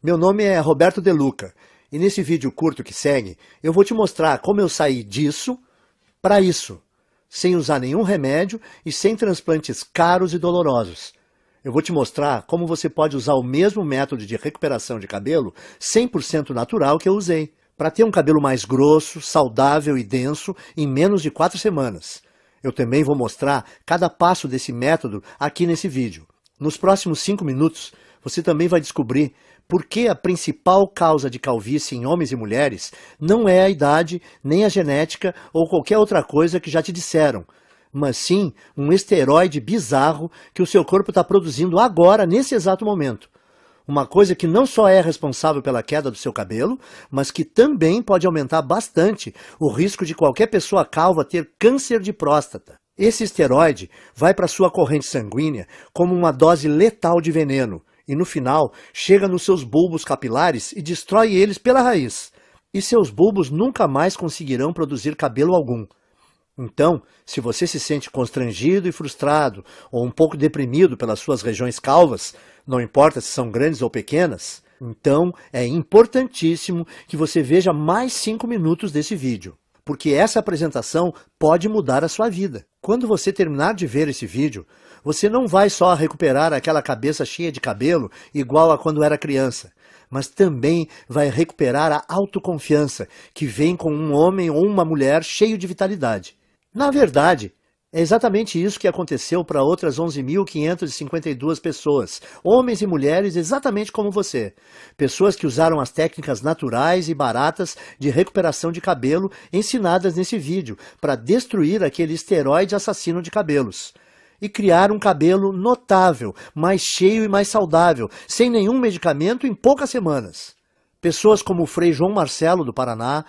Meu nome é Roberto De Luca e nesse vídeo curto que segue eu vou te mostrar como eu saí disso para isso, sem usar nenhum remédio e sem transplantes caros e dolorosos. Eu vou te mostrar como você pode usar o mesmo método de recuperação de cabelo 100% natural que eu usei, para ter um cabelo mais grosso, saudável e denso em menos de 4 semanas. Eu também vou mostrar cada passo desse método aqui nesse vídeo. Nos próximos 5 minutos, você também vai descobrir por que a principal causa de calvície em homens e mulheres não é a idade, nem a genética ou qualquer outra coisa que já te disseram, mas sim um esteroide bizarro que o seu corpo está produzindo agora, nesse exato momento. Uma coisa que não só é responsável pela queda do seu cabelo, mas que também pode aumentar bastante o risco de qualquer pessoa calva ter câncer de próstata. Esse esteroide vai para sua corrente sanguínea como uma dose letal de veneno e no final chega nos seus bulbos capilares e destrói eles pela raiz. E seus bulbos nunca mais conseguirão produzir cabelo algum. Então, se você se sente constrangido e frustrado ou um pouco deprimido pelas suas regiões calvas, não importa se são grandes ou pequenas, então é importantíssimo que você veja mais 5 minutos desse vídeo, porque essa apresentação pode mudar a sua vida. Quando você terminar de ver esse vídeo, você não vai só recuperar aquela cabeça cheia de cabelo igual a quando era criança, mas também vai recuperar a autoconfiança que vem com um homem ou uma mulher cheio de vitalidade. Na verdade, é exatamente isso que aconteceu para outras 11.552 pessoas, homens e mulheres exatamente como você. Pessoas que usaram as técnicas naturais e baratas de recuperação de cabelo ensinadas nesse vídeo para destruir aquele esteroide assassino de cabelos. E criar um cabelo notável, mais cheio e mais saudável, sem nenhum medicamento em poucas semanas. Pessoas como o Frei João Marcelo, do Paraná,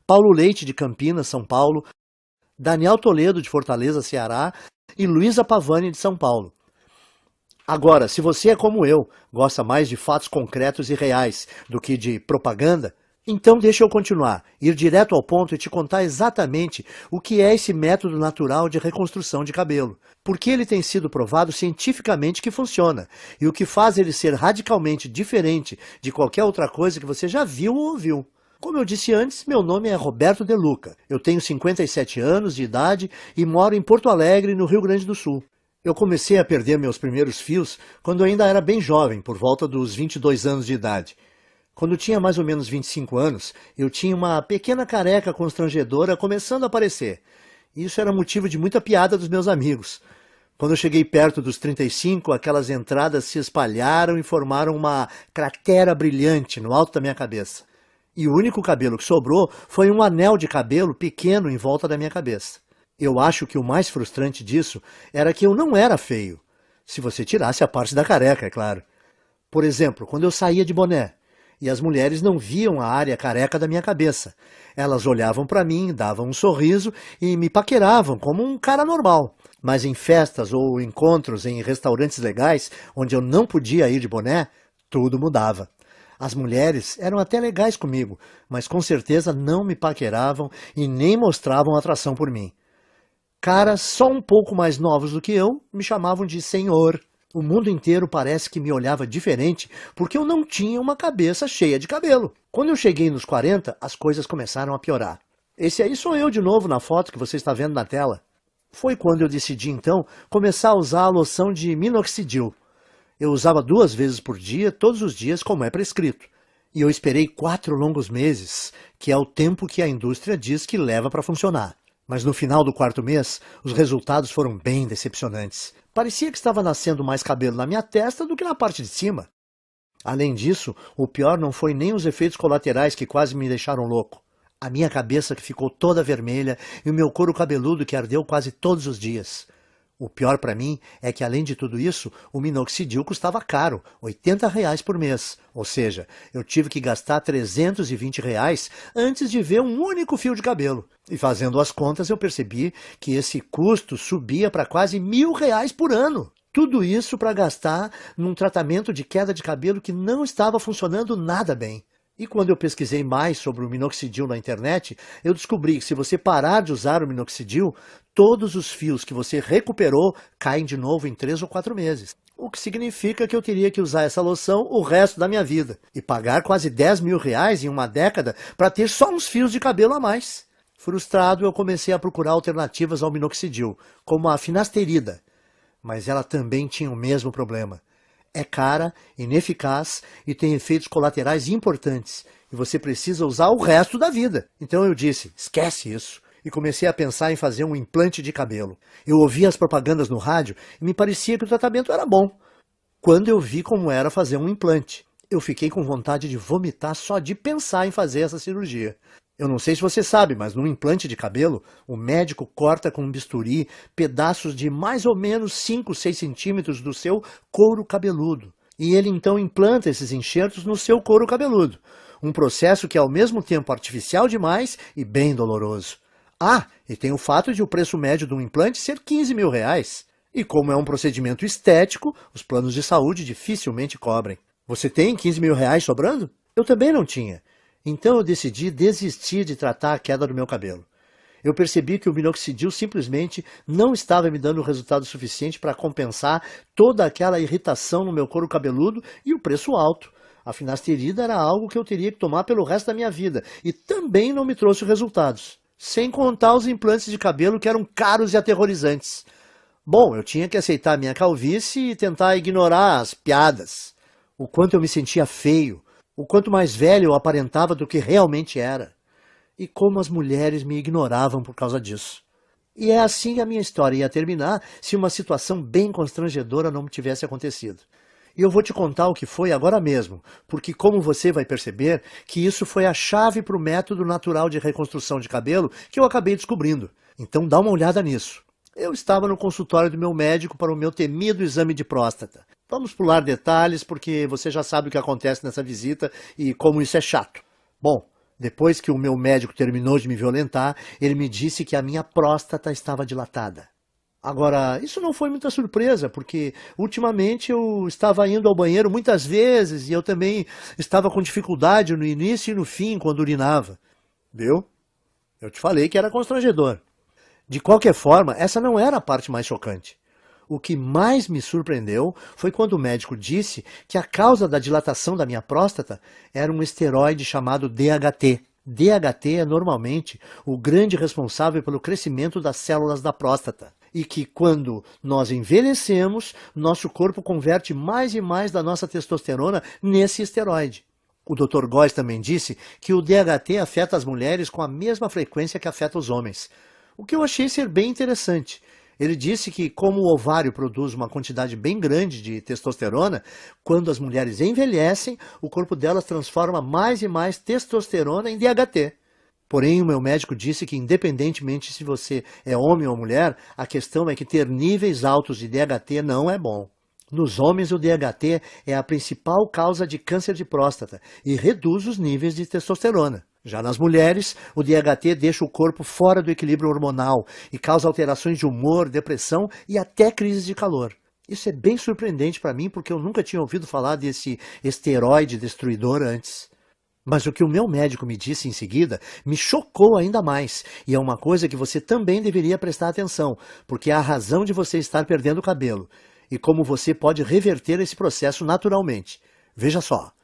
Paulo Leite, de Campinas, São Paulo, Daniel Toledo, de Fortaleza, Ceará, e Luísa Pavani, de São Paulo. Agora, se você é como eu, gosta mais de fatos concretos e reais do que de propaganda, então deixa eu continuar, ir direto ao ponto e te contar exatamente o que é esse método natural de reconstrução de cabelo. Porque ele tem sido provado cientificamente que funciona, e o que faz ele ser radicalmente diferente de qualquer outra coisa que você já viu ou ouviu. Como eu disse antes, meu nome é Roberto De Luca. Eu tenho 57 anos de idade e moro em Porto Alegre, no Rio Grande do Sul. Eu comecei a perder meus primeiros fios quando eu ainda era bem jovem, por volta dos 22 anos de idade. Quando tinha mais ou menos 25 anos, eu tinha uma pequena careca constrangedora começando a aparecer. Isso era motivo de muita piada dos meus amigos. Quando eu cheguei perto dos 35, aquelas entradas se espalharam e formaram uma cratera brilhante no alto da minha cabeça. E o único cabelo que sobrou foi um anel de cabelo pequeno em volta da minha cabeça. Eu acho que o mais frustrante disso era que eu não era feio. Se você tirasse a parte da careca, é claro. Por exemplo, quando eu saía de boné, e as mulheres não viam a área careca da minha cabeça. Elas olhavam para mim, davam um sorriso e me paqueravam como um cara normal. Mas em festas ou encontros em restaurantes legais, onde eu não podia ir de boné, tudo mudava. As mulheres eram até legais comigo, mas com certeza não me paqueravam e nem mostravam atração por mim. Caras só um pouco mais novos do que eu me chamavam de senhor. O mundo inteiro parece que me olhava diferente porque eu não tinha uma cabeça cheia de cabelo. Quando eu cheguei nos 40, as coisas começaram a piorar. Esse aí sou eu de novo na foto que você está vendo na tela. Foi quando eu decidi então começar a usar a loção de minoxidil. Eu usava 2 vezes por dia, todos os dias, como é prescrito. E eu esperei 4 longos meses, que é o tempo que a indústria diz que leva para funcionar. Mas no final do 4º mês, os resultados foram bem decepcionantes. Parecia que estava nascendo mais cabelo na minha testa do que na parte de cima. Além disso, o pior não foi nem os efeitos colaterais que quase me deixaram louco. A minha cabeça que ficou toda vermelha e o meu couro cabeludo que ardeu quase todos os dias. O pior para mim é que, além de tudo isso, o minoxidil custava caro, R$ 80 por mês. Ou seja, eu tive que gastar R$ 320 antes de ver um único fio de cabelo. E fazendo as contas, eu percebi que esse custo subia para quase R$ 1.000 por ano. Tudo isso para gastar num tratamento de queda de cabelo que não estava funcionando nada bem. E quando eu pesquisei mais sobre o minoxidil na internet, eu descobri que se você parar de usar o minoxidil, todos os fios que você recuperou caem de novo em 3 ou 4 meses. o que significa que eu teria que usar essa loção o resto da minha vida e pagar quase 10 mil reais em uma década para ter só uns fios de cabelo a mais. Frustrado, eu comecei a procurar alternativas ao minoxidil, como a finasterida, mas ela também tinha o mesmo problema. É cara, ineficaz e tem efeitos colaterais importantes, e você precisa usar o resto da vida. Então eu disse, esquece isso, e comecei a pensar em fazer um implante de cabelo. Eu ouvia as propagandas no rádio e me parecia que o tratamento era bom. Quando eu vi como era fazer um implante, eu fiquei com vontade de vomitar só de pensar em fazer essa cirurgia. Eu não sei se você sabe, mas num implante de cabelo, o médico corta com um bisturi pedaços de mais ou menos 5, 6 centímetros do seu couro cabeludo. E ele então implanta esses enxertos no seu couro cabeludo. Um processo que é ao mesmo tempo artificial demais e bem doloroso. Ah, e tem o fato de o preço médio de um implante ser 15 mil reais. E como é um procedimento estético, os planos de saúde dificilmente cobrem. Você tem 15 mil reais sobrando? Eu também não tinha. Então eu decidi desistir de tratar a queda do meu cabelo. Eu percebi que o minoxidil simplesmente não estava me dando resultado suficiente para compensar toda aquela irritação no meu couro cabeludo e o preço alto. A finasterida era algo que eu teria que tomar pelo resto da minha vida e também não me trouxe resultados. Sem contar os implantes de cabelo que eram caros e aterrorizantes. Bom, eu tinha que aceitar a minha calvície e tentar ignorar as piadas. O quanto eu me sentia feio. O quanto mais velho eu aparentava do que realmente era. E como as mulheres me ignoravam por causa disso. E é assim que a minha história ia terminar se uma situação bem constrangedora não tivesse acontecido. E eu vou te contar o que foi agora mesmo, porque como você vai perceber, que isso foi a chave para o método natural de reconstrução de cabelo que eu acabei descobrindo. Então dá uma olhada nisso. Eu estava no consultório do meu médico para o meu temido exame de próstata. Vamos pular detalhes porque você já sabe o que acontece nessa visita e como isso é chato. Bom, depois que o meu médico terminou de me violentar, ele me disse que a minha próstata estava dilatada. Agora, isso não foi muita surpresa, porque ultimamente eu estava indo ao banheiro muitas vezes e eu também estava com dificuldade no início e no fim quando urinava. Viu? Eu te falei que era constrangedor. De qualquer forma, essa não era a parte mais chocante. O que mais me surpreendeu foi quando o médico disse que a causa da dilatação da minha próstata era um esteroide chamado DHT. DHT é normalmente o grande responsável pelo crescimento das células da próstata. E que quando nós envelhecemos, nosso corpo converte mais e mais da nossa testosterona nesse esteroide. O Dr. Góes também disse que o DHT afeta as mulheres com a mesma frequência que afeta os homens. O que eu achei ser bem interessante. Ele disse que, como o ovário produz uma quantidade bem grande de testosterona, quando as mulheres envelhecem, o corpo delas transforma mais e mais testosterona em DHT. Porém, o meu médico disse que, independentemente se você é homem ou mulher, a questão é que ter níveis altos de DHT não é bom. Nos homens, o DHT é a principal causa de câncer de próstata e reduz os níveis de testosterona. Já nas mulheres, o DHT deixa o corpo fora do equilíbrio hormonal e causa alterações de humor, depressão e até crises de calor. Isso é bem surpreendente para mim porque eu nunca tinha ouvido falar desse esteroide destruidor antes. Mas o que o meu médico me disse em seguida me chocou ainda mais, e é uma coisa que você também deveria prestar atenção, porque é a razão de você estar perdendo o cabelo, e como você pode reverter esse processo naturalmente. Veja só.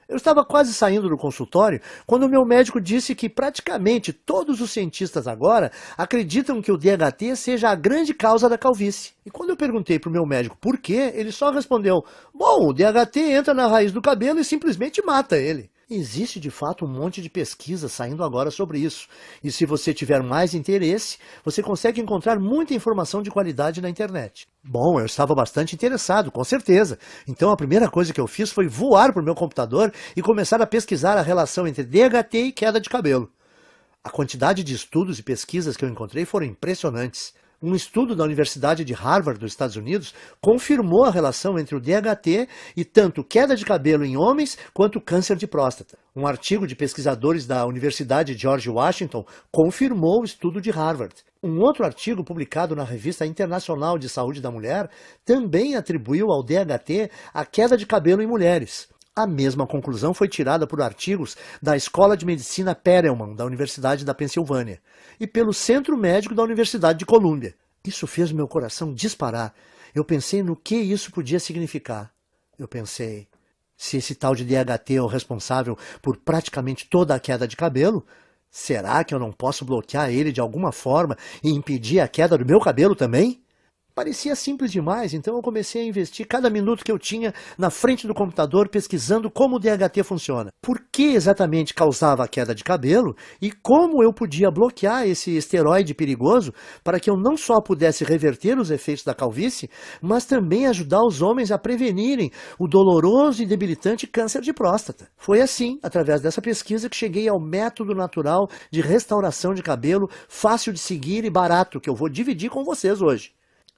Eu estava quase saindo do consultório quando o meu médico disse que praticamente todos os cientistas agora acreditam que o DHT seja a grande causa da calvície. E quando eu perguntei para o meu médico por quê, ele só respondeu, bom, o DHT entra na raiz do cabelo e simplesmente mata ele. Existe de fato um monte de pesquisa saindo agora sobre isso, e se você tiver mais interesse, você consegue encontrar muita informação de qualidade na internet. Bom, eu estava bastante interessado, com certeza, então a primeira coisa que eu fiz foi voar para o meu computador e começar a pesquisar a relação entre DHT e queda de cabelo. A quantidade de estudos e pesquisas que eu encontrei foram impressionantes. Um estudo da Universidade de Harvard, dos Estados Unidos, confirmou a relação entre o DHT e tanto queda de cabelo em homens quanto câncer de próstata. Um artigo de pesquisadores da Universidade George Washington confirmou o estudo de Harvard. Um outro artigo publicado na Revista Internacional de Saúde da Mulher também atribuiu ao DHT a queda de cabelo em mulheres. A mesma conclusão foi tirada por artigos da Escola de Medicina Perelman, da Universidade da Pensilvânia, e pelo Centro Médico da Universidade de Colômbia. Isso fez meu coração disparar. eu pensei no que isso podia significar. Eu pensei, se esse tal de DHT é o responsável por praticamente toda a queda de cabelo, será que eu não posso bloquear ele de alguma forma e impedir a queda do meu cabelo também? Parecia simples demais, então eu comecei a investir cada minuto que eu tinha na frente do computador pesquisando como o DHT funciona. Por que exatamente causava a queda de cabelo e como eu podia bloquear esse esteroide perigoso para que eu não só pudesse reverter os efeitos da calvície, mas também ajudar os homens a prevenirem o doloroso e debilitante câncer de próstata. Foi assim, através dessa pesquisa, que cheguei ao método natural de restauração de cabelo, fácil de seguir e barato, que eu vou dividir com vocês hoje.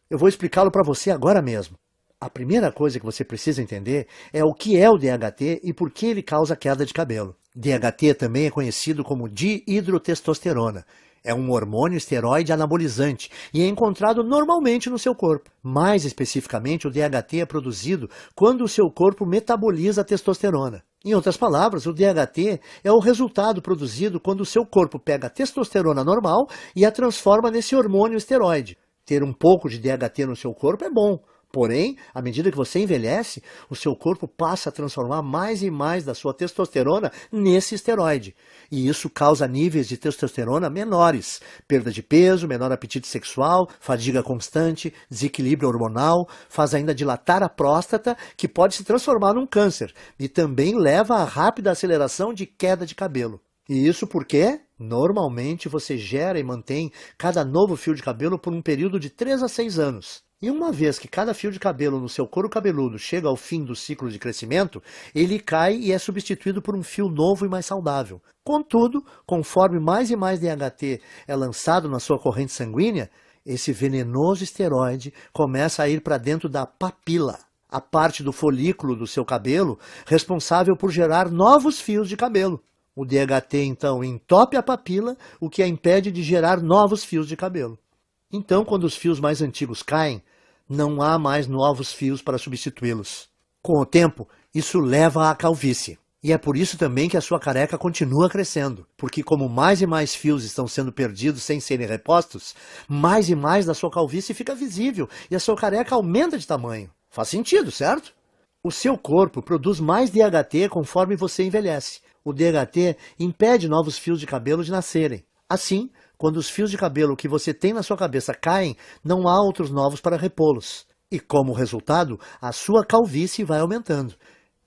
Eu vou explicá-lo para você agora mesmo. A primeira coisa que você precisa entender é o que é o DHT e por que ele causa queda de cabelo. DHT também é conhecido como dihidrotestosterona. É um hormônio esteroide anabolizante e é encontrado normalmente no seu corpo. Mais especificamente, o DHT é produzido quando o seu corpo metaboliza a testosterona. Em outras palavras, o DHT é o resultado produzido quando o seu corpo pega a testosterona normal e a transforma nesse hormônio esteroide. Ter um pouco de DHT no seu corpo é bom, porém, à medida que você envelhece, o seu corpo passa a transformar mais e mais da sua testosterona nesse esteroide. E isso causa níveis de testosterona menores, perda de peso, menor apetite sexual, fadiga constante, desequilíbrio hormonal, faz ainda dilatar a próstata, que pode se transformar num câncer, e também leva a rápida aceleração de queda de cabelo. E isso porque, normalmente, você gera e mantém cada novo fio de cabelo por um período de 3 a 6 anos. E uma vez que cada fio de cabelo no seu couro cabeludo chega ao fim do ciclo de crescimento, ele cai e é substituído por um fio novo e mais saudável. Contudo, conforme mais e mais DHT é lançado na sua corrente sanguínea, esse venenoso esteroide começa a ir para dentro da papila, a parte do folículo do seu cabelo responsável por gerar novos fios de cabelo. O DHT, então, entope a papila, o que a impede de gerar novos fios de cabelo. Então, quando os fios mais antigos caem, não há mais novos fios para substituí-los. Com o tempo, isso leva à calvície. E é por isso também que a sua careca continua crescendo, porque como mais e mais fios estão sendo perdidos sem serem repostos, mais e mais da sua calvície fica visível e a sua careca aumenta de tamanho. Faz sentido, certo? O seu corpo produz mais DHT conforme você envelhece. O DHT impede novos fios de cabelo de nascerem. Assim, quando os fios de cabelo que você tem na sua cabeça caem, não há outros novos para repô-los. E como resultado, a sua calvície vai aumentando.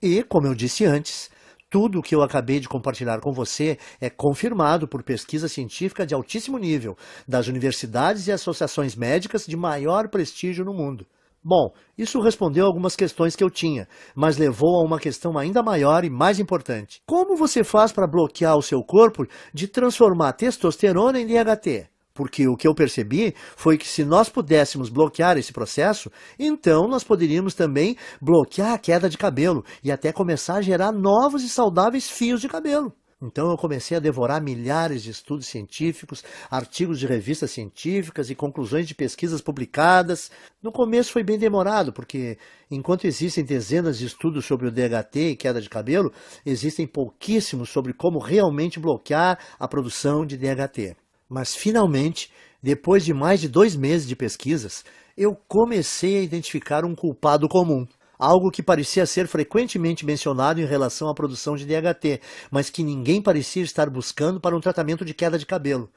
E, como eu disse antes, tudo o que eu acabei de compartilhar com você é confirmado por pesquisa científica de altíssimo nível, das universidades e associações médicas de maior prestígio no mundo. Bom, isso respondeu algumas questões que eu tinha, mas levou a uma questão ainda maior e mais importante. Como você faz para bloquear o seu corpo de transformar testosterona em DHT? Porque o que eu percebi foi que se nós pudéssemos bloquear esse processo, então nós poderíamos também bloquear a queda de cabelo e até começar a gerar novos e saudáveis fios de cabelo. Então eu comecei a devorar milhares de estudos científicos, artigos de revistas científicas e conclusões de pesquisas publicadas. No começo foi bem demorado, porque enquanto existem dezenas de estudos sobre o DHT e queda de cabelo, existem pouquíssimos sobre como realmente bloquear a produção de DHT. Mas finalmente, depois de mais de 2 meses de pesquisas, eu comecei a identificar um culpado comum. Algo que parecia ser frequentemente mencionado em relação à produção de DHT, mas que ninguém parecia estar buscando para um tratamento de queda de cabelo.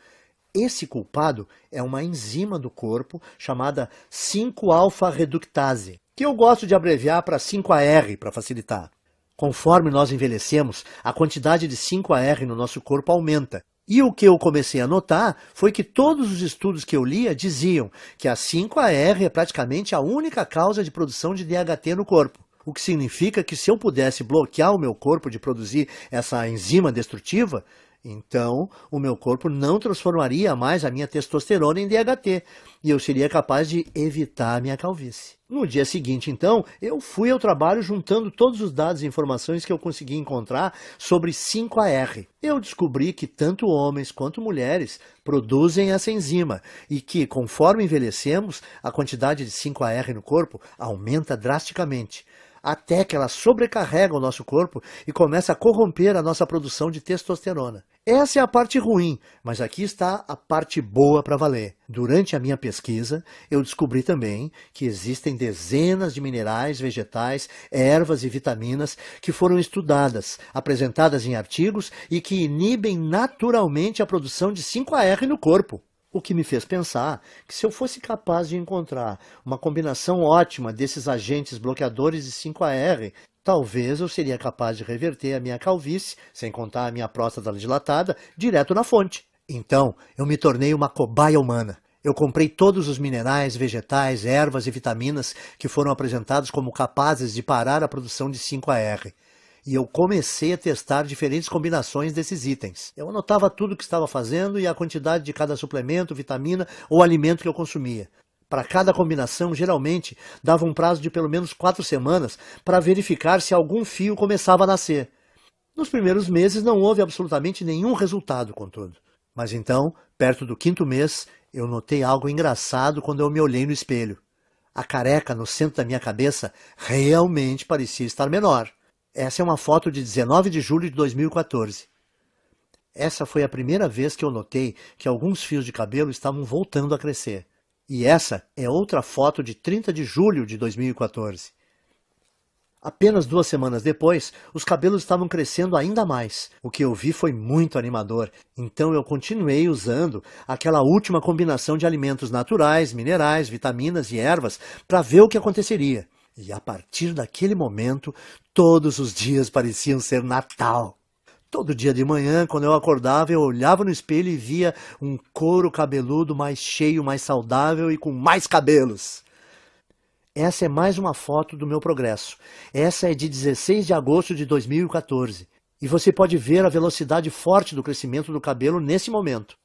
Esse culpado é uma enzima do corpo chamada 5-alfa-reductase, que eu gosto de abreviar para 5AR para facilitar. Conforme nós envelhecemos, a quantidade de 5AR no nosso corpo aumenta. E o que eu comecei a notar foi que todos os estudos que eu lia diziam que a 5AR é praticamente a única causa de produção de DHT no corpo. O que significa que se eu pudesse bloquear o meu corpo de produzir essa enzima destrutiva, então o meu corpo não transformaria mais a minha testosterona em DHT e eu seria capaz de evitar a minha calvície. No dia seguinte, então, eu fui ao trabalho juntando todos os dados e informações que eu consegui encontrar sobre 5AR. Eu descobri que tanto homens quanto mulheres produzem essa enzima e que, conforme envelhecemos, a quantidade de 5AR no corpo aumenta drasticamente. até que ela sobrecarrega o nosso corpo e começa a corromper a nossa produção de testosterona. Essa é a parte ruim, mas aqui está a parte boa para valer. Durante a minha pesquisa, eu descobri também que existem dezenas de minerais, vegetais, ervas e vitaminas que foram estudadas, apresentadas em artigos e que inibem naturalmente a produção de 5-AR no corpo. O que me fez pensar que se eu fosse capaz de encontrar uma combinação ótima desses agentes bloqueadores de 5-AR, talvez eu seria capaz de reverter a minha calvície, sem contar a minha próstata dilatada, direto na fonte. Então, eu me tornei uma cobaia humana. Eu comprei todos os minerais, vegetais, ervas e vitaminas que foram apresentados como capazes de parar a produção de 5-AR. E eu comecei a testar diferentes combinações desses itens. Eu anotava tudo o que estava fazendo e a quantidade de cada suplemento, vitamina ou alimento que eu consumia. Para cada combinação, geralmente, dava um prazo de pelo menos 4 semanas para verificar se algum fio começava a nascer. Nos primeiros meses não houve absolutamente nenhum resultado, contudo. Mas então, perto do 5º mês, eu notei algo engraçado quando eu me olhei no espelho. A careca no centro da minha cabeça realmente parecia estar menor. Essa é uma foto de 19 de julho de 2014. Essa foi a primeira vez que eu notei que alguns fios de cabelo estavam voltando a crescer. E essa é outra foto de 30 de julho de 2014. Apenas 2 semanas depois, os cabelos estavam crescendo ainda mais. O que eu vi foi muito animador, então eu continuei usando aquela última combinação de alimentos naturais, minerais, vitaminas e ervas para ver o que aconteceria. E a partir daquele momento, todos os dias pareciam ser Natal. Todo dia de manhã, quando eu acordava, eu olhava no espelho e via um couro cabeludo mais cheio, mais saudável e com mais cabelos. Essa é mais uma foto do meu progresso. Essa é de 16 de agosto de 2014. E você pode ver a velocidade forte do crescimento do cabelo nesse momento.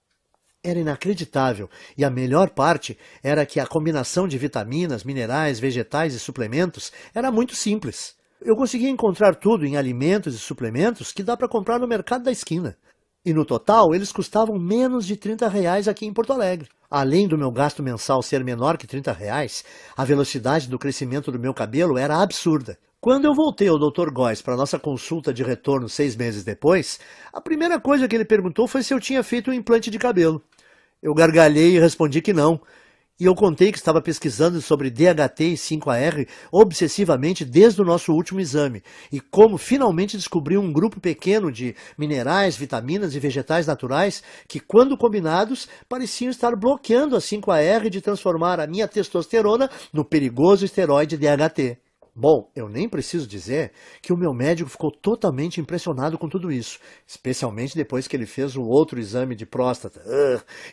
Era inacreditável, e a melhor parte era que a combinação de vitaminas, minerais, vegetais e suplementos era muito simples. Eu conseguia encontrar tudo em alimentos e suplementos que dá para comprar no mercado da esquina. E no total, eles custavam menos de R$30 aqui em Porto Alegre. Além do meu gasto mensal ser menor que R$30, a velocidade do crescimento do meu cabelo era absurda. Quando eu voltei ao Dr. Góes para nossa consulta de retorno 6 meses depois, a primeira coisa que ele perguntou foi se eu tinha feito um implante de cabelo. Eu gargalhei e respondi que não. E eu contei que estava pesquisando sobre DHT e 5-AR obsessivamente desde o nosso último exame, e como finalmente descobri um grupo pequeno de minerais, vitaminas e vegetais naturais que, quando combinados, pareciam estar bloqueando a 5-AR de transformar a minha testosterona no perigoso esteroide DHT. Bom, eu nem preciso dizer que o meu médico ficou totalmente impressionado com tudo isso, especialmente depois que ele fez um outro exame de próstata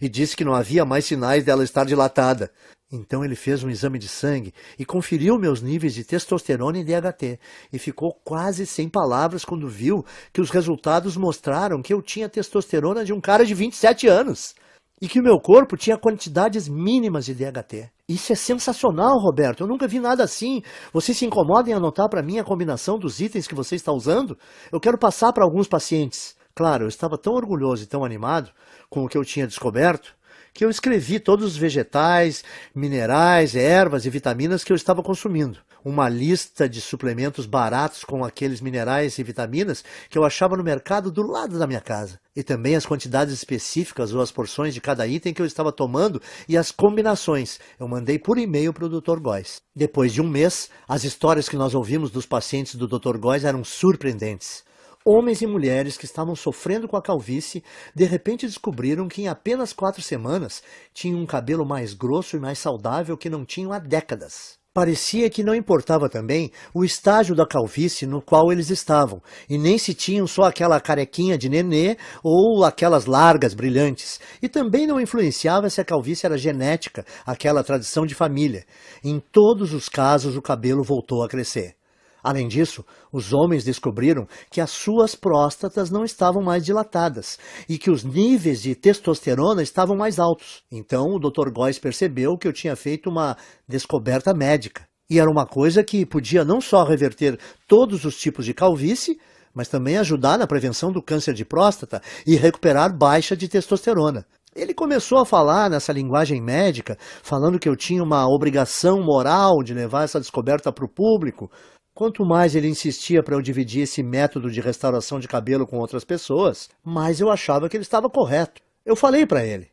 e disse que não havia mais sinais dela estar dilatada. Então ele fez um exame de sangue e conferiu meus níveis de testosterona e DHT e ficou quase sem palavras quando viu que os resultados mostraram que eu tinha testosterona de um cara de 27 anos. E que o meu corpo tinha quantidades mínimas de DHT. Isso é sensacional, Roberto. Eu nunca vi nada assim. Você se incomoda em anotar para mim a combinação dos itens que você está usando? Eu quero passar para alguns pacientes. Claro, eu estava tão orgulhoso e tão animado com o que eu tinha descoberto, que eu escrevi todos os vegetais, minerais, ervas e vitaminas que eu estava consumindo. Uma lista de suplementos baratos com aqueles minerais e vitaminas que eu achava no mercado do lado da minha casa. E também as quantidades específicas ou as porções de cada item que eu estava tomando e as combinações. Eu mandei por e-mail para o Dr. Góes. Depois de um mês, as histórias que nós ouvimos dos pacientes do Dr. Góes eram surpreendentes. Homens e mulheres que estavam sofrendo com a calvície, de repente descobriram que em apenas 4 semanas tinham um cabelo mais grosso e mais saudável que não tinham há décadas. Parecia que não importava também o estágio da calvície no qual eles estavam, e nem se tinham só aquela carequinha de nenê ou aquelas largas brilhantes, e também não influenciava se a calvície era genética, aquela tradição de família. Em todos os casos o cabelo voltou a crescer. Além disso, os homens descobriram que as suas próstatas não estavam mais dilatadas e que os níveis de testosterona estavam mais altos. Então o Dr. Góes percebeu que eu tinha feito uma descoberta médica. E era uma coisa que podia não só reverter todos os tipos de calvície, mas também ajudar na prevenção do câncer de próstata e recuperar baixa de testosterona. Ele começou a falar nessa linguagem médica, falando que eu tinha uma obrigação moral de levar essa descoberta para o público. Quanto mais ele insistia para eu dividir esse método de restauração de cabelo com outras pessoas, mais eu achava que ele estava correto. Eu falei para ele: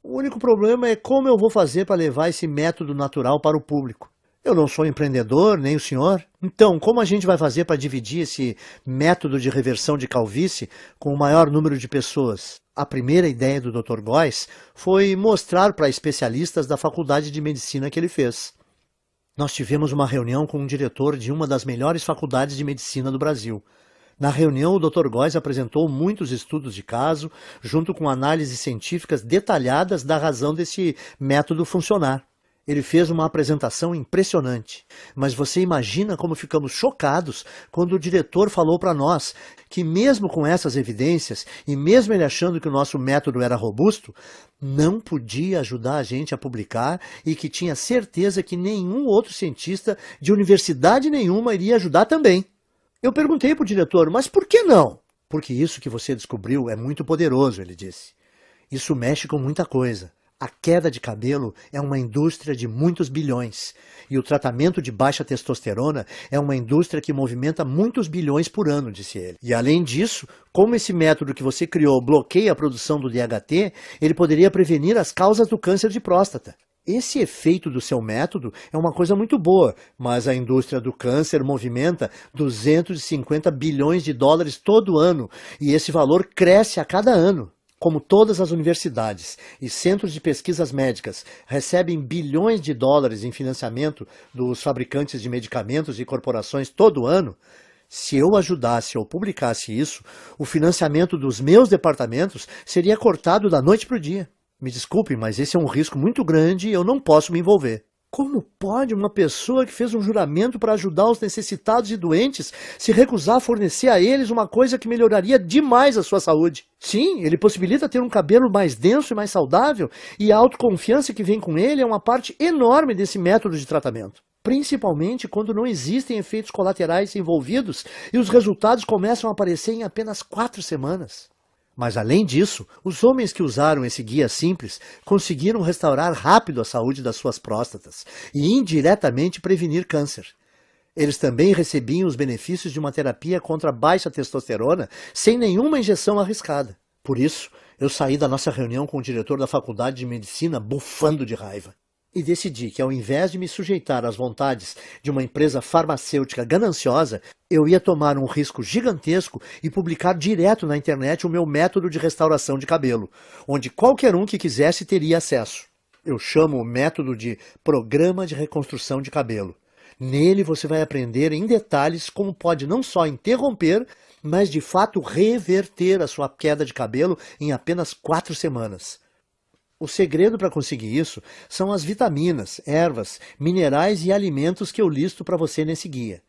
o único problema é como eu vou fazer para levar esse método natural para o público. Eu não sou empreendedor, nem o senhor. Então, como a gente vai fazer para dividir esse método de reversão de calvície com o maior número de pessoas? A primeira ideia do Dr. Góes foi mostrar para especialistas da faculdade de medicina que ele fez. Nós tivemos uma reunião com um diretor de uma das melhores faculdades de medicina do Brasil. Na reunião, o Dr. Góes apresentou muitos estudos de caso, junto com análises científicas detalhadas da razão desse método funcionar. Ele fez uma apresentação impressionante, mas você imagina como ficamos chocados quando o diretor falou para nós que mesmo com essas evidências e mesmo ele achando que o nosso método era robusto, não podia ajudar a gente a publicar e que tinha certeza que nenhum outro cientista de universidade nenhuma iria ajudar também. Eu perguntei para o diretor, mas por que não? Porque isso que você descobriu é muito poderoso, ele disse. Isso mexe com muita coisa. A queda de cabelo é uma indústria de muitos bilhões, e o tratamento de baixa testosterona é uma indústria que movimenta muitos bilhões por ano, disse ele. E além disso, como esse método que você criou bloqueia a produção do DHT, ele poderia prevenir as causas do câncer de próstata. Esse efeito do seu método é uma coisa muito boa, mas a indústria do câncer movimenta 250 bilhões de dólares todo ano, e esse valor cresce a cada ano. Como todas as universidades e centros de pesquisas médicas recebem bilhões de dólares em financiamento dos fabricantes de medicamentos e corporações todo ano, se eu ajudasse ou publicasse isso, o financiamento dos meus departamentos seria cortado da noite para o dia. Me desculpe, mas esse é um risco muito grande e eu não posso me envolver. Como pode uma pessoa que fez um juramento para ajudar os necessitados e doentes se recusar a fornecer a eles uma coisa que melhoraria demais a sua saúde? Sim, ele possibilita ter um cabelo mais denso e mais saudável, e a autoconfiança que vem com ele é uma parte enorme desse método de tratamento. Principalmente quando não existem efeitos colaterais envolvidos e os resultados começam a aparecer em apenas 4 semanas. Mas além disso, os homens que usaram esse guia simples conseguiram restaurar rápido a saúde das suas próstatas e indiretamente prevenir câncer. Eles também recebiam os benefícios de uma terapia contra a baixa testosterona sem nenhuma injeção arriscada. Por isso, eu saí da nossa reunião com o diretor da faculdade de medicina bufando de raiva. E decidi que, ao invés de me sujeitar às vontades de uma empresa farmacêutica gananciosa, eu ia tomar um risco gigantesco e publicar direto na internet o meu método de restauração de cabelo, onde qualquer um que quisesse teria acesso. Eu chamo o método de Programa de Reconstrução de Cabelo. Nele você vai aprender em detalhes como pode não só interromper, mas de fato reverter a sua queda de cabelo em apenas 4 semanas. O segredo para conseguir isso são as vitaminas, ervas, minerais e alimentos que eu listo para você nesse guia.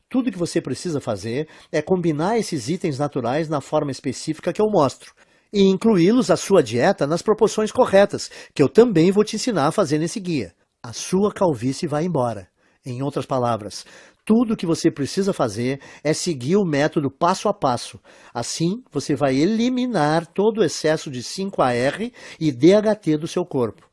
Tudo que você precisa fazer é combinar esses itens naturais na forma específica que eu mostro e incluí-los à sua dieta nas proporções corretas, que eu também vou te ensinar a fazer nesse guia. A sua calvície vai embora. Em outras palavras, tudo o que você precisa fazer é seguir o método passo a passo. Assim, você vai eliminar todo o excesso de 5-AR e DHT do seu corpo,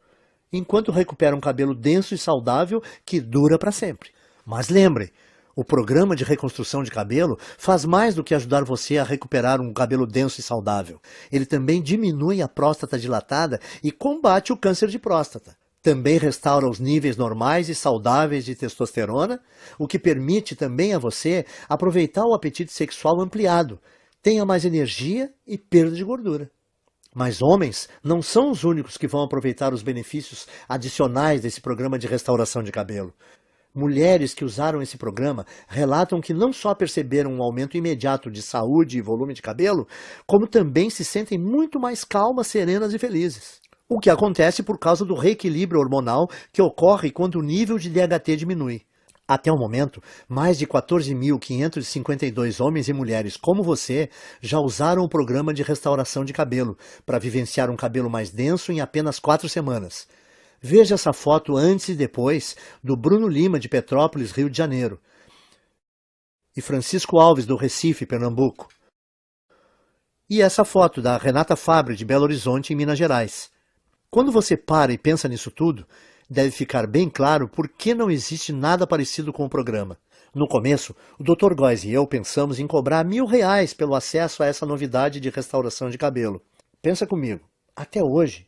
enquanto recupera um cabelo denso e saudável que dura para sempre. Mas lembre, o programa de reconstrução de cabelo faz mais do que ajudar você a recuperar um cabelo denso e saudável. Ele também diminui a próstata dilatada e combate o câncer de próstata. Também restaura os níveis normais e saudáveis de testosterona, o que permite também a você aproveitar o apetite sexual ampliado, tenha mais energia e perda de gordura. Mas homens não são os únicos que vão aproveitar os benefícios adicionais desse programa de restauração de cabelo. Mulheres que usaram esse programa relatam que não só perceberam um aumento imediato de saúde e volume de cabelo, como também se sentem muito mais calmas, serenas e felizes. O que acontece por causa do reequilíbrio hormonal que ocorre quando o nível de DHT diminui. Até o momento, mais de 14.552 homens e mulheres como você já usaram o programa de restauração de cabelo para vivenciar um cabelo mais denso em apenas 4 semanas. Veja essa foto antes e depois do Bruno Lima, de Petrópolis, Rio de Janeiro, e Francisco Alves, do Recife, Pernambuco. E essa foto da Renata Fabre, de Belo Horizonte, em Minas Gerais. Quando você para e pensa nisso tudo, deve ficar bem claro por que não existe nada parecido com o programa. No começo, o Dr. Góes e eu pensamos em cobrar R$ 1.000 pelo acesso a essa novidade de restauração de cabelo. Pensa comigo, até hoje,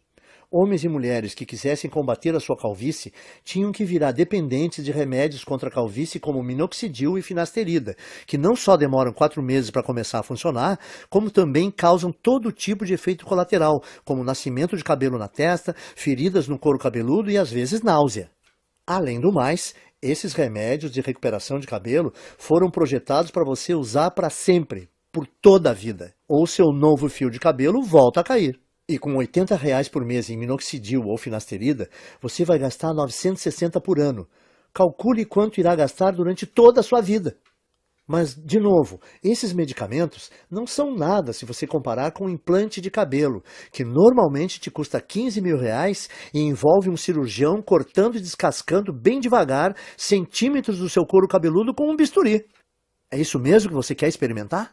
homens e mulheres que quisessem combater a sua calvície tinham que virar dependentes de remédios contra a calvície como minoxidil e finasterida, que não só demoram 4 meses para começar a funcionar, como também causam todo tipo de efeito colateral, como nascimento de cabelo na testa, feridas no couro cabeludo e às vezes náusea. Além do mais, esses remédios de recuperação de cabelo foram projetados para você usar para sempre, por toda a vida, ou seu novo fio de cabelo volta a cair. E com R$ 80 por mês em minoxidil ou finasterida, você vai gastar 960 por ano. Calcule quanto irá gastar durante toda a sua vida. Mas, de novo, esses medicamentos não são nada se você comparar com um implante de cabelo, que normalmente te custa R$ 15.000 e envolve um cirurgião cortando e descascando bem devagar centímetros do seu couro cabeludo com um bisturi. É isso mesmo que você quer experimentar?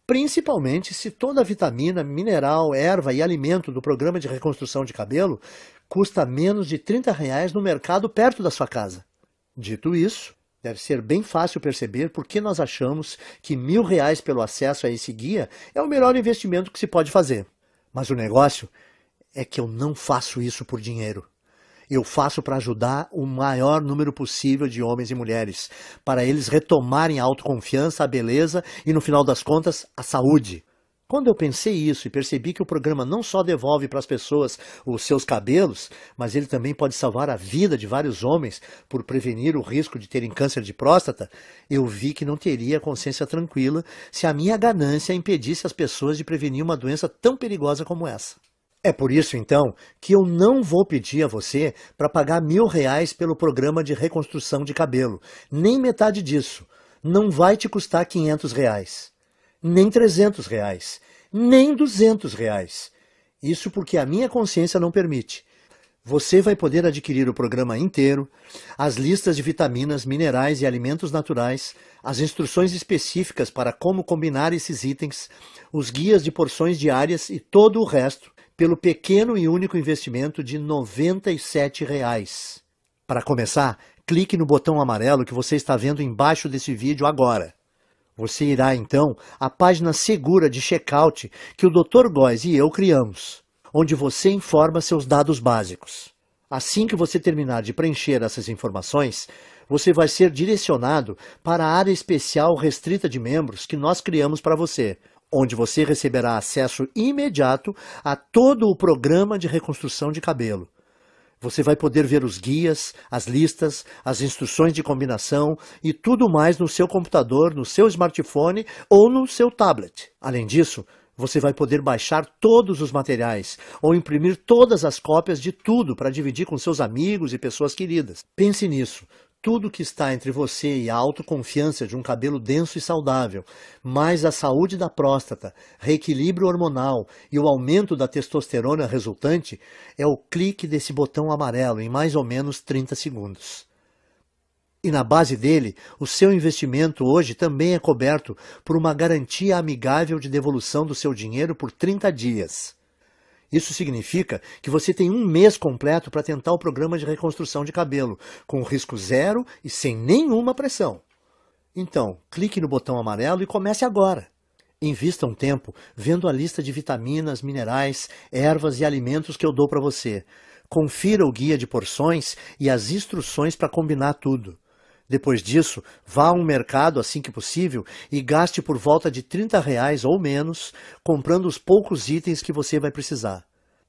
Principalmente se toda a vitamina, mineral, erva e alimento do programa de reconstrução de cabelo custa menos de R$ 30 no mercado perto da sua casa. Dito isso, deve ser bem fácil perceber por que nós achamos que R$ 1.000 pelo acesso a esse guia é o melhor investimento que se pode fazer. Mas o negócio é que eu não faço isso por dinheiro. Eu faço para ajudar o maior número possível de homens e mulheres, para eles retomarem a autoconfiança, a beleza e, no final das contas, a saúde. Quando eu pensei isso e percebi que o programa não só devolve para as pessoas os seus cabelos, mas ele também pode salvar a vida de vários homens por prevenir o risco de terem câncer de próstata, eu vi que não teria consciência tranquila se a minha ganância impedisse as pessoas de prevenir uma doença tão perigosa como essa. É por isso, então, que eu não vou pedir a você para pagar R$ 1.000 pelo programa de reconstrução de cabelo. Nem metade disso. Não vai te custar R$ 500. Nem R$ 300. Nem R$ 200. Isso porque a minha consciência não permite. Você vai poder adquirir o programa inteiro, as listas de vitaminas, minerais e alimentos naturais, as instruções específicas para como combinar esses itens, os guias de porções diárias e todo o resto, pelo pequeno e único investimento de R$ 97. Para começar, clique no botão amarelo que você está vendo embaixo desse vídeo agora. Você irá, então, à página segura de checkout que o Dr. Góes e eu criamos, onde você informa seus dados básicos. Assim que você terminar de preencher essas informações, você vai ser direcionado para a área especial restrita de membros que nós criamos para você, onde você receberá acesso imediato a todo o programa de reconstrução de cabelo. Você vai poder ver os guias, as listas, as instruções de combinação e tudo mais no seu computador, no seu smartphone ou no seu tablet. Além disso, você vai poder baixar todos os materiais ou imprimir todas as cópias de tudo para dividir com seus amigos e pessoas queridas. Pense nisso. Tudo que está entre você e a autoconfiança de um cabelo denso e saudável, mais a saúde da próstata, reequilíbrio hormonal e o aumento da testosterona resultante, é o clique desse botão amarelo em mais ou menos 30 segundos. E na base dele, o seu investimento hoje também é coberto por uma garantia amigável de devolução do seu dinheiro por 30 dias. Isso significa que você tem um mês completo para tentar o programa de reconstrução de cabelo, com risco zero e sem nenhuma pressão. Então, clique no botão amarelo e comece agora. Invista um tempo vendo a lista de vitaminas, minerais, ervas e alimentos que eu dou para você. Confira o guia de porções e as instruções para combinar tudo. Depois disso, vá a um mercado assim que possível e gaste por volta de R$ 30 ou menos, comprando os poucos itens que você vai precisar.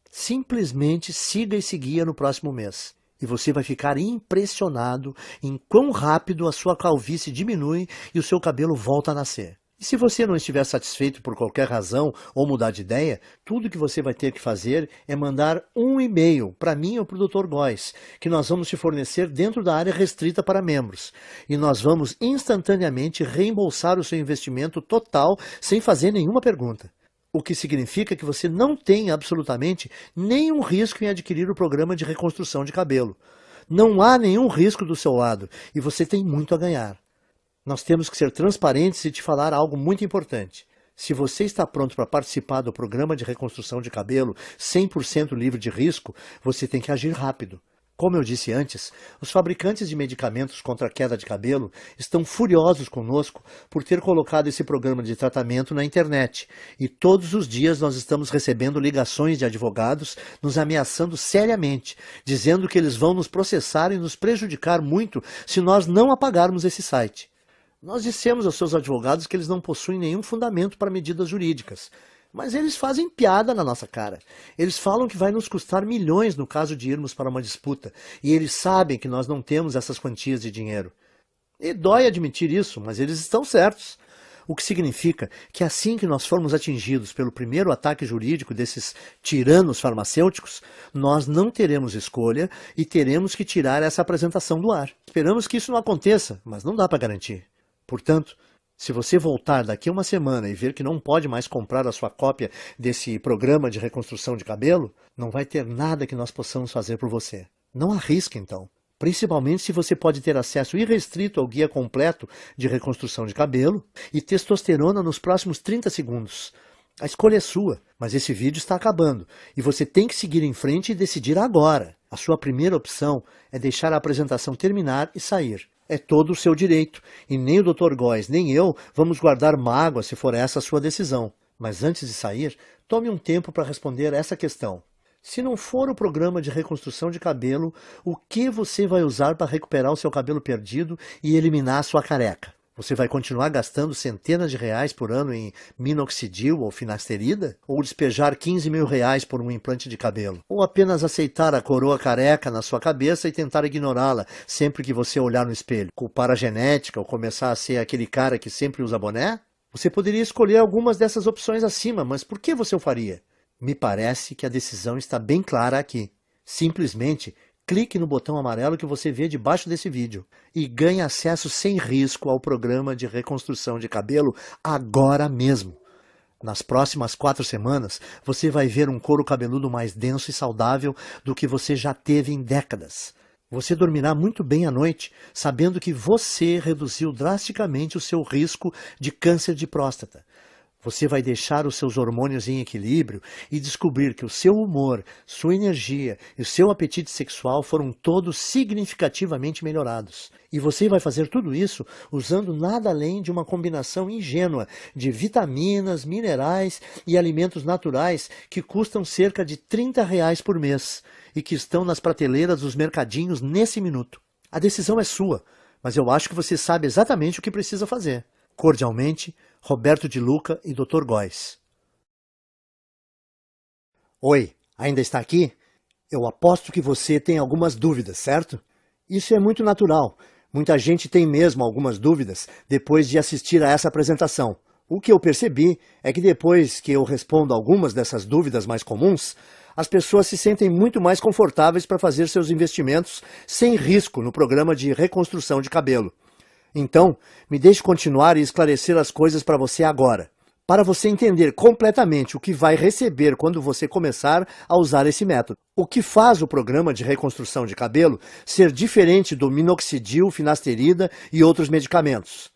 Simplesmente siga esse guia no próximo mês e você vai ficar impressionado em quão rápido a sua calvície diminui e o seu cabelo volta a nascer. E se você não estiver satisfeito por qualquer razão ou mudar de ideia, tudo que você vai ter que fazer é mandar um e-mail para mim ou para o Dr. Góes, que nós vamos te fornecer dentro da área restrita para membros. E nós vamos instantaneamente reembolsar o seu investimento total sem fazer nenhuma pergunta. O que significa que você não tem absolutamente nenhum risco em adquirir o programa de reconstrução de cabelo. Não há nenhum risco do seu lado e você tem muito a ganhar. Nós temos que ser transparentes e te falar algo muito importante. Se você está pronto para participar do programa de reconstrução de cabelo 100% livre de risco, você tem que agir rápido. Como eu disse antes, os fabricantes de medicamentos contra a queda de cabelo estão furiosos conosco por ter colocado esse programa de tratamento na internet. E todos os dias nós estamos recebendo ligações de advogados nos ameaçando seriamente, dizendo que eles vão nos processar e nos prejudicar muito se nós não apagarmos esse site. Nós dissemos aos seus advogados que eles não possuem nenhum fundamento para medidas jurídicas. Mas eles fazem piada na nossa cara. Eles falam que vai nos custar milhões no caso de irmos para uma disputa. E eles sabem que nós não temos essas quantias de dinheiro. E dói admitir isso, mas eles estão certos. O que significa que assim que nós formos atingidos pelo primeiro ataque jurídico desses tiranos farmacêuticos, nós não teremos escolha e teremos que tirar essa apresentação do ar. Esperamos que isso não aconteça, mas não dá para garantir. Portanto, se você voltar daqui a uma semana e ver que não pode mais comprar a sua cópia desse programa de reconstrução de cabelo, não vai ter nada que nós possamos fazer por você. Não arrisque, então. Principalmente se você pode ter acesso irrestrito ao guia completo de reconstrução de cabelo e testosterona nos próximos 30 segundos. A escolha é sua, mas esse vídeo está acabando e você tem que seguir em frente e decidir agora. A sua primeira opção é deixar a apresentação terminar e sair. É todo o seu direito, e nem o Dr. Góes nem eu vamos guardar mágoa se for essa a sua decisão. Mas antes de sair, tome um tempo para responder essa questão. Se não for o programa de reconstrução de cabelo, o que você vai usar para recuperar o seu cabelo perdido e eliminar a sua careca? Você vai continuar gastando centenas de reais por ano em minoxidil ou finasterida? Ou despejar 15 mil reais por um implante de cabelo? Ou apenas aceitar a coroa careca na sua cabeça e tentar ignorá-la sempre que você olhar no espelho? Culpar a genética ou começar a ser aquele cara que sempre usa boné? Você poderia escolher algumas dessas opções acima, mas por que você o faria? Me parece que a decisão está bem clara aqui. Simplesmente clique no botão amarelo que você vê debaixo desse vídeo e ganhe acesso sem risco ao programa de reconstrução de cabelo agora mesmo. Nas próximas 4 semanas, você vai ver um couro cabeludo mais denso e saudável do que você já teve em décadas. Você dormirá muito bem à noite, sabendo que você reduziu drasticamente o seu risco de câncer de próstata. Você vai deixar os seus hormônios em equilíbrio e descobrir que o seu humor, sua energia e o seu apetite sexual foram todos significativamente melhorados. E você vai fazer tudo isso usando nada além de uma combinação ingênua de vitaminas, minerais e alimentos naturais que custam cerca de R$30 por mês e que estão nas prateleiras dos mercadinhos nesse minuto. A decisão é sua, mas eu acho que você sabe exatamente o que precisa fazer. Cordialmente, Roberto de Luca e Dr. Góes. Oi, ainda está aqui? Eu aposto que você tem algumas dúvidas, certo? Isso é muito natural. Muita gente tem mesmo algumas dúvidas depois de assistir a essa apresentação. O que eu percebi é que depois que eu respondo algumas dessas dúvidas mais comuns, as pessoas se sentem muito mais confortáveis para fazer seus investimentos sem risco no programa de reconstrução de cabelo. Então, me deixe continuar e esclarecer as coisas para você agora, para você entender completamente o que vai receber quando você começar a usar esse método. O que faz o programa de reconstrução de cabelo ser diferente do minoxidil, finasterida e outros medicamentos?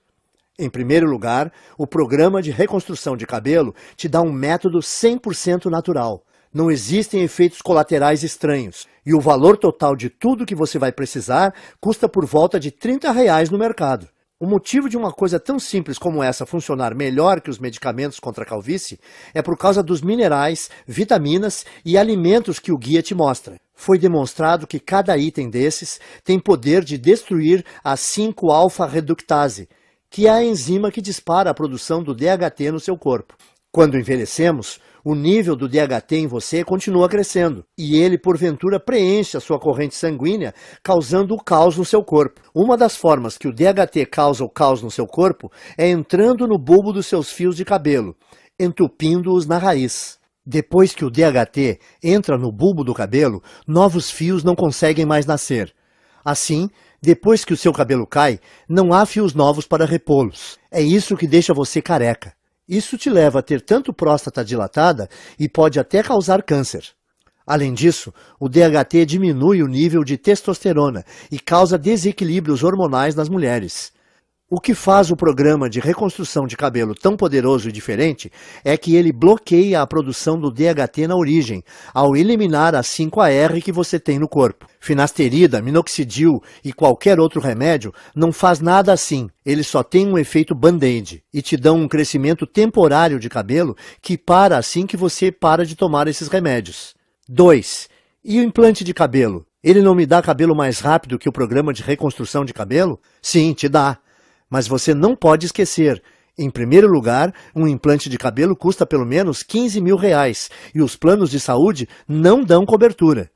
Em primeiro lugar, o programa de reconstrução de cabelo te dá um método 100% natural. Não existem efeitos colaterais estranhos. E o valor total de tudo que você vai precisar custa por volta de R$30 no mercado. O motivo de uma coisa tão simples como essa funcionar melhor que os medicamentos contra a calvície é por causa dos minerais, vitaminas e alimentos que o guia te mostra. Foi demonstrado que cada item desses tem poder de destruir a 5-alfa-reductase, que é a enzima que dispara a produção do DHT no seu corpo. Quando envelhecemos, o nível do DHT em você continua crescendo, e ele, porventura, preenche a sua corrente sanguínea, causando o caos no seu corpo. Uma das formas que o DHT causa o caos no seu corpo é entrando no bulbo dos seus fios de cabelo, entupindo-os na raiz. Depois que o DHT entra no bulbo do cabelo, novos fios não conseguem mais nascer. Assim, depois que o seu cabelo cai, não há fios novos para repô-los. É isso que deixa você careca. Isso te leva a ter tanto próstata dilatada e pode até causar câncer. Além disso, o DHT diminui o nível de testosterona e causa desequilíbrios hormonais nas mulheres. O que faz o programa de reconstrução de cabelo tão poderoso e diferente é que ele bloqueia a produção do DHT na origem, ao eliminar a 5-AR que você tem no corpo. Finasterida, minoxidil e qualquer outro remédio não faz nada assim, ele só tem um efeito band-aid e te dão um crescimento temporário de cabelo que para assim que você para de tomar esses remédios. 2. E o implante de cabelo? Ele não me dá cabelo mais rápido que o programa de reconstrução de cabelo? Sim, te dá. Mas você não pode esquecer, em primeiro lugar, um implante de cabelo custa pelo menos R$15 mil e os planos de saúde não dão cobertura.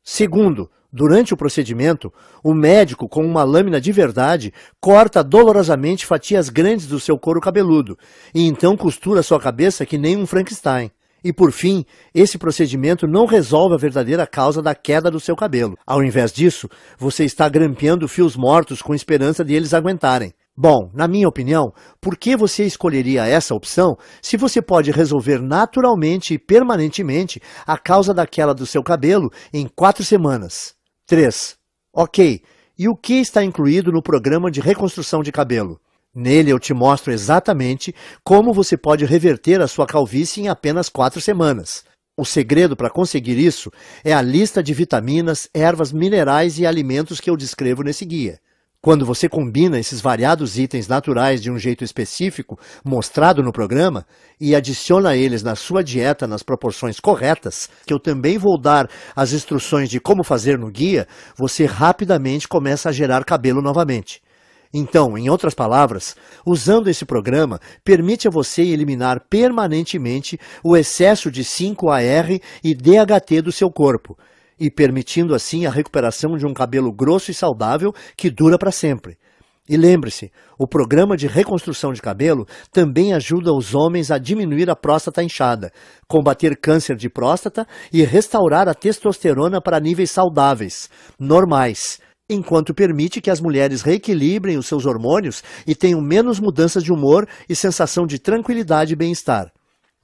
Segundo, durante o procedimento, o médico, com uma lâmina de verdade, corta dolorosamente fatias grandes do seu couro cabeludo e então costura sua cabeça que nem um Frankenstein. E por fim, esse procedimento não resolve a verdadeira causa da queda do seu cabelo. Ao invés disso, você está grampeando fios mortos com esperança de eles aguentarem. Bom, na minha opinião, por que você escolheria essa opção se você pode resolver naturalmente e permanentemente a causa da queda do seu cabelo em 4 semanas? 3. Ok, e o que está incluído no programa de reconstrução de cabelo? Nele eu te mostro exatamente como você pode reverter a sua calvície em apenas 4 semanas. O segredo para conseguir isso é a lista de vitaminas, ervas, minerais e alimentos que eu descrevo nesse guia. Quando você combina esses variados itens naturais de um jeito específico, mostrado no programa, e adiciona eles na sua dieta nas proporções corretas, que eu também vou dar as instruções de como fazer no guia, você rapidamente começa a gerar cabelo novamente. Então, em outras palavras, usando esse programa, permite a você eliminar permanentemente o excesso de 5-AR e DHT do seu corpo, e permitindo assim a recuperação de um cabelo grosso e saudável que dura para sempre. E lembre-se, o programa de reconstrução de cabelo também ajuda os homens a diminuir a próstata inchada, combater câncer de próstata e restaurar a testosterona para níveis saudáveis, normais, enquanto permite que as mulheres reequilibrem os seus hormônios e tenham menos mudanças de humor e sensação de tranquilidade e bem-estar.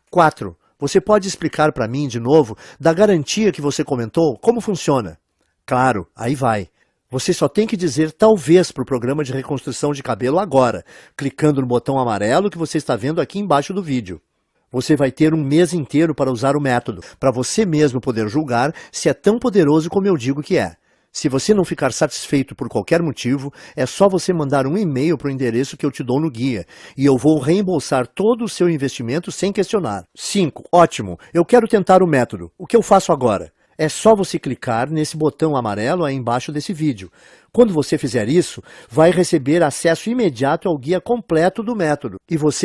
4. Você pode explicar para mim, de novo, da garantia que você comentou, como funciona? Claro, aí vai. Você só tem que dizer talvez para o programa de reconstrução de cabelo agora, clicando no botão amarelo que você está vendo aqui embaixo do vídeo. Você vai ter um mês inteiro para usar o método, para você mesmo poder julgar se é tão poderoso como eu digo que é. Se você não ficar satisfeito por qualquer motivo, é só você mandar um e-mail para o endereço que eu te dou no guia, e eu vou reembolsar todo o seu investimento sem questionar. 5. Ótimo, eu quero tentar o método. O que eu faço agora? É só você clicar nesse botão amarelo aí embaixo desse vídeo. Quando você fizer isso, vai receber acesso imediato ao guia completo do método, e você